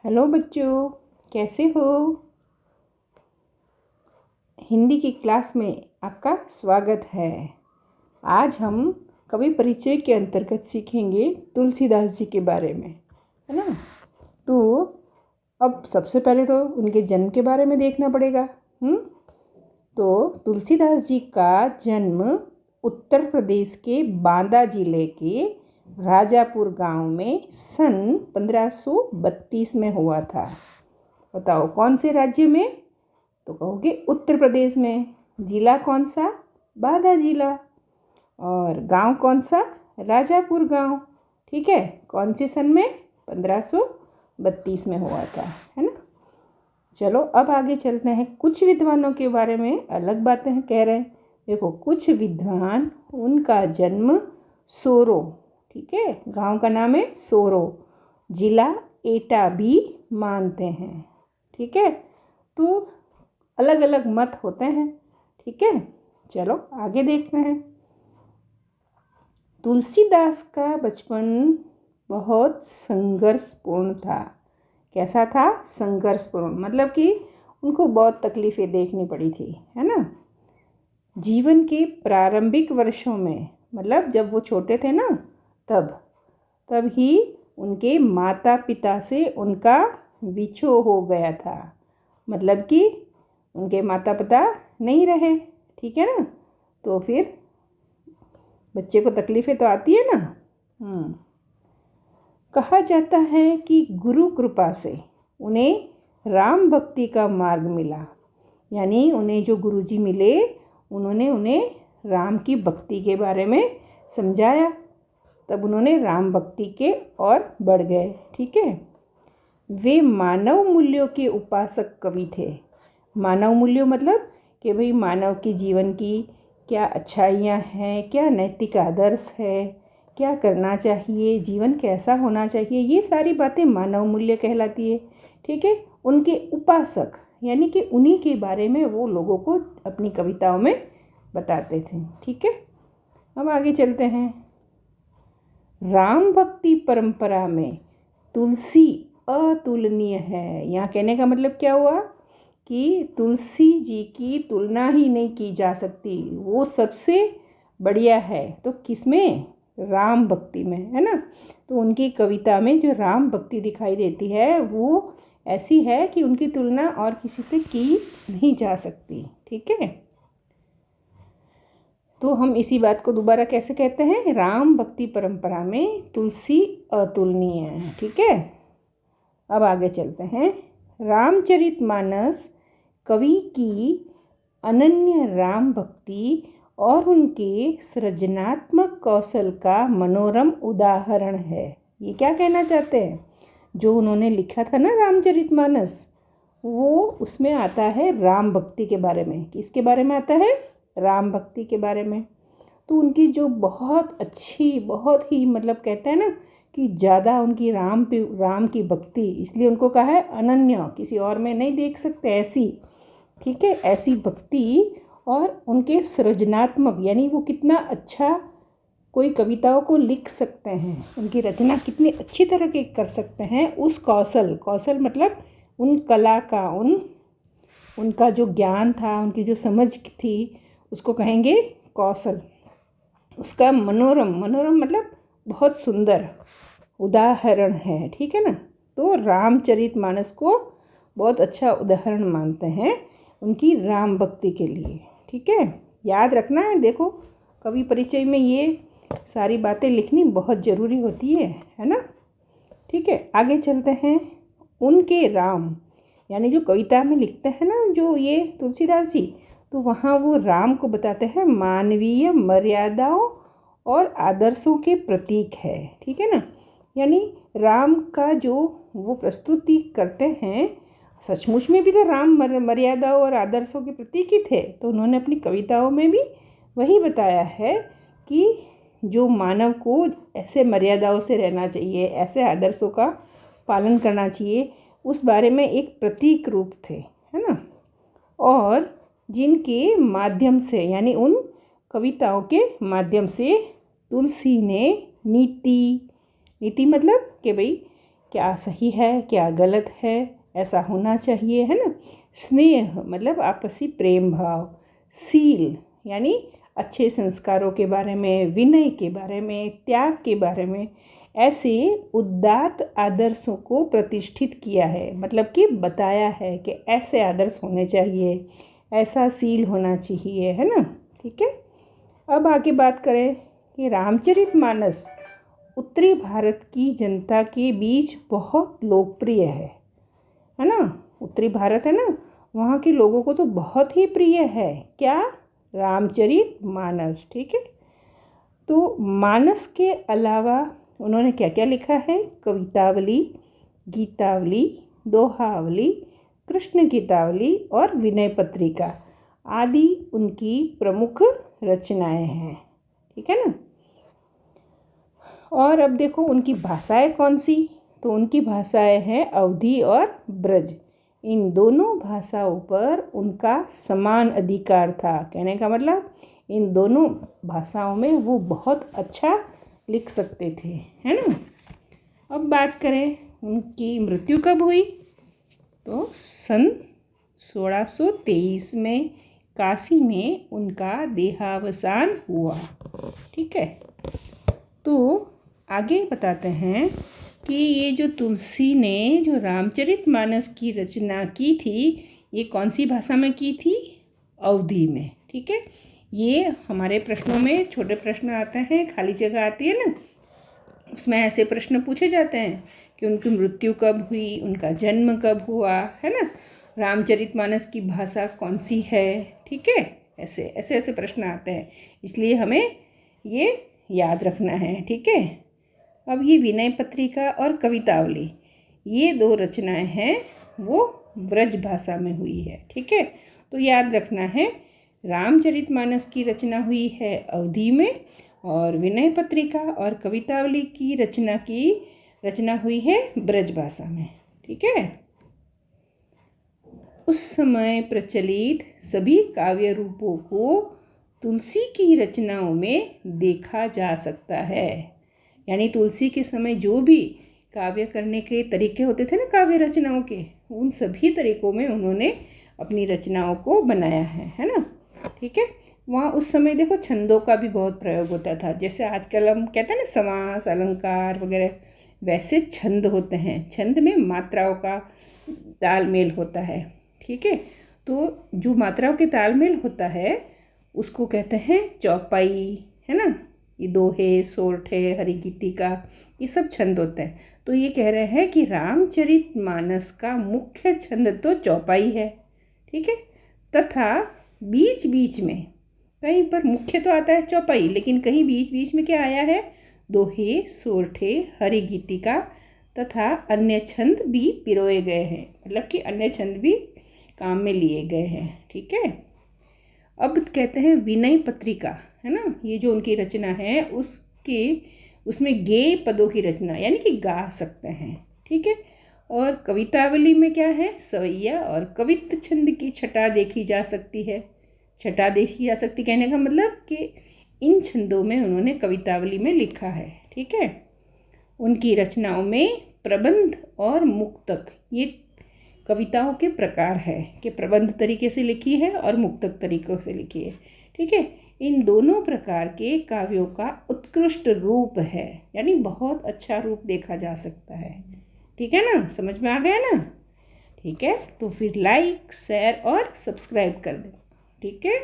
Hello बच्चों, कैसे हो। हिंदी की क्लास में आपका स्वागत है। आज हम कवि परिचय के अंतर्गत सीखेंगे तुलसीदास जी के बारे में, है ना। तो अब सबसे पहले तो उनके जन्म के बारे में देखना पड़ेगा। तो तुलसीदास जी का जन्म उत्तर प्रदेश के बांदा जिले के राजापुर गांव में सन 1532 में हुआ था। बताओ कौन से राज्य में? तो कहोगे उत्तर प्रदेश में। जिला कौन सा? बांदा जिला। और गांव कौन सा? राजापुर गांव। ठीक है, कौन से सन में? 1532 में हुआ था, है ना। चलो अब आगे चलते हैं। कुछ विद्वानों के बारे में अलग बातें कह रहे हैं। देखो, कुछ विद्वान उनका जन्म सोरो, ठीक है, गांव का नाम है सोरो, जिला एटा भी मानते हैं। ठीक है, तो अलग अलग मत होते हैं। ठीक है, चलो आगे देखते हैं। तुलसीदास का बचपन बहुत संघर्षपूर्ण था। कैसा था? संघर्षपूर्ण, मतलब कि उनको बहुत तकलीफ़ें देखनी पड़ी थी, है ना। जीवन के प्रारंभिक वर्षों में, मतलब जब वो छोटे थे ना, तब ही उनके माता पिता से उनका विछोह हो गया था। मतलब कि उनके माता पिता नहीं रहे, ठीक है ना। तो फिर बच्चे को तकलीफ़ें तो आती है ना। कहा जाता है कि गुरु कृपा से उन्हें राम भक्ति का मार्ग मिला। यानी उन्हें जो गुरुजी मिले, उन्होंने उन्हें राम की भक्ति के बारे में समझाया, तब उन्होंने राम भक्ति के और बढ़ गए। ठीक है, वे मानव मूल्यों के उपासक कवि थे। मानव मूल्यों मतलब कि भाई मानव के जीवन की क्या अच्छाइयाँ हैं, क्या नैतिक आदर्श है, क्या करना चाहिए, जीवन कैसा होना चाहिए, ये सारी बातें मानव मूल्य कहलाती है। ठीक है, उनके उपासक यानी कि उन्हीं के बारे में वो लोगों को अपनी कविताओं में बताते थे। ठीक है, अब आगे चलते हैं। राम भक्ति परंपरा में तुलसी अतुलनीय है। यहाँ कहने का मतलब क्या हुआ कि तुलसी जी की तुलना ही नहीं की जा सकती, वो सबसे बढ़िया है। तो किसमें? राम भक्ति में, है ना। तो उनकी कविता में जो राम भक्ति दिखाई देती है वो ऐसी है कि उनकी तुलना और किसी से की नहीं जा सकती। ठीक है, तो हम इसी बात को दोबारा कैसे कहते हैं? राम भक्ति परंपरा में तुलसी अतुलनीय है। ठीक है, अब आगे चलते हैं। रामचरितमानस कवि की अनन्य राम भक्ति और उनके सृजनात्मक कौशल का मनोरम उदाहरण है। ये क्या कहना चाहते हैं? जो उन्होंने लिखा था ना रामचरितमानस, वो उसमें आता है राम भक्ति के बारे में। किसके बारे में आता है? राम भक्ति के बारे में। तो उनकी जो बहुत अच्छी, बहुत ही मतलब कहते हैं ना कि ज़्यादा उनकी राम की भक्ति, इसलिए उनको कहा है अनन्य, किसी और में नहीं देख सकते ऐसी। ठीक है, ऐसी भक्ति और उनके सृजनात्मक, यानी वो कितना अच्छा कोई कविताओं को लिख सकते हैं, उनकी रचना कितनी अच्छी तरह के कर सकते हैं, उस कौशल मतलब उन कला का, उनका जो ज्ञान था, उनकी जो समझ थी, उसको कहेंगे कौशल। उसका मनोरम मतलब बहुत सुंदर उदाहरण है। ठीक है ना, तो रामचरितमानस को बहुत अच्छा उदाहरण मानते हैं उनकी राम भक्ति के लिए। ठीक है, याद रखना है। देखो, कवि परिचय में ये सारी बातें लिखनी बहुत ज़रूरी होती है ना। ठीक है, आगे चलते हैं। उनके राम यानी जो कविता में लिखते हैं ना जो ये तुलसीदास जी, तो वहाँ वो राम को बताते हैं मानवीय मर्यादाओं और आदर्शों के प्रतीक है। ठीक है ना, यानी राम का जो वो प्रस्तुति करते हैं, सचमुच में भी तो राम मर्यादाओं और आदर्शों के प्रतीक ही थे। तो उन्होंने अपनी कविताओं में भी वही बताया है कि जो मानव को ऐसे मर्यादाओं से रहना चाहिए, ऐसे आदर्शों का पालन करना चाहिए, उस बारे में एक प्रतीक रूप थे, है ना। और जिनके माध्यम से, यानी उन कविताओं के माध्यम से तुलसी ने नीति मतलब कि भाई क्या सही है, क्या गलत है, ऐसा होना चाहिए, है ना। स्नेह मतलब आपसी प्रेम भाव। शील यानी अच्छे संस्कारों के बारे में, विनय के बारे में, त्याग के बारे में, ऐसे उदात्त आदर्शों को प्रतिष्ठित किया है, मतलब कि बताया है कि ऐसे आदर्श होने चाहिए, ऐसा शील होना चाहिए, है ना। ठीक है। अब आगे बात करें कि रामचरितमानस उत्तरी भारत की जनता के बीच बहुत लोकप्रिय है ना। उत्तरी भारत है ना, वहाँ के लोगों को तो बहुत ही प्रिय है। क्या? रामचरितमानस। ठीक है। तो मानस के अलावा उन्होंने क्या क्या लिखा है? कवितावली, गीतावली, दोहावली, कृष्ण गीतावली और विनय पत्रिका आदि उनकी प्रमुख रचनाएं हैं। ठीक है ना। और अब देखो उनकी भाषाएं कौन सी? तो उनकी भाषाएं हैं अवधी और ब्रज। इन दोनों भाषाओं पर उनका समान अधिकार था। कहने का मतलब इन दोनों भाषाओं में वो बहुत अच्छा लिख सकते थे, है ना। अब बात करें उनकी मृत्यु कब हुई? तो सन 1623 में काशी में उनका देहावसान हुआ। ठीक है। तो आगे बताते हैं कि ये जो तुलसी ने जो रामचरितमानस की रचना की थी, ये कौन सी भाषा में की थी? अवधी में। ठीक है। ये हमारे प्रश्नों में छोटे प्रश्न आते हैं, खाली जगह आती है ना, उसमें ऐसे प्रश्न पूछे जाते हैं कि उनकी मृत्यु कब हुई, उनका जन्म कब हुआ, है ना, रामचरितमानस की भाषा कौन सी है। ठीक है। ऐसे ऐसे ऐसे प्रश्न आते हैं, इसलिए हमें ये याद रखना है। ठीक है। अब ये विनय पत्रिका और कवितावली, ये दो रचनाएं हैं वो ब्रज भाषा में हुई है। ठीक है। तो याद रखना है, रामचरितमानस की रचना हुई है अवधी में और विनय पत्रिका और कवितावली की रचना हुई है ब्रज भाषा में। ठीक है। उस समय प्रचलित सभी काव्य रूपों को तुलसी की रचनाओं में देखा जा सकता है। यानी तुलसी के समय जो भी काव्य करने के तरीके होते थे ना काव्य रचनाओं के, उन सभी तरीकों में उन्होंने अपनी रचनाओं को बनाया है ना। ठीक है। वहाँ उस समय देखो छंदों का भी बहुत प्रयोग होता था। जैसे आजकल हम कहते हैं ना समास, अलंकार वगैरह, वैसे छंद होते हैं। छंद में मात्राओं का तालमेल होता है। ठीक है। तो जो मात्राओं के तालमेल होता है उसको कहते हैं चौपाई, है ना। ये दोहे, सोरठे, हरिगीतिका, ये सब छंद होते हैं। तो ये कह रहे हैं कि रामचरितमानस का मुख्य छंद तो चौपाई है। ठीक है। तथा बीच बीच में कहीं पर मुख्य तो आता है चौपाई, लेकिन कहीं बीच बीच में क्या आया है? दोहे, सोरठे, हरिगीतिका तथा अन्य छंद भी पिरोए गए हैं, मतलब कि अन्य छंद भी काम में लिए गए हैं। ठीक है। अब कहते हैं विनय पत्रिका, है ना, ये जो उनकी रचना है उसमें गेय पदों की रचना, यानी कि गा सकते हैं। ठीक है। और कवितावली में क्या है? सवैया और कवित्व छंद की छटा देखी जा सकती है। छटा देखी जा सकती कहने का मतलब कि इन छंदों में उन्होंने कवितावली में लिखा है। ठीक है। उनकी रचनाओं में प्रबंध और मुक्तक, ये कविताओं के प्रकार है कि प्रबंध तरीके से लिखी है और मुक्तक तरीकों से लिखी है। ठीक है। इन दोनों प्रकार के काव्यों का उत्कृष्ट रूप है, यानी बहुत अच्छा रूप देखा जा सकता है। ठीक है ना, समझ में आ गया ना। ठीक है। तो फिर लाइक, शेयर और सब्सक्राइब कर दें। ठीक है।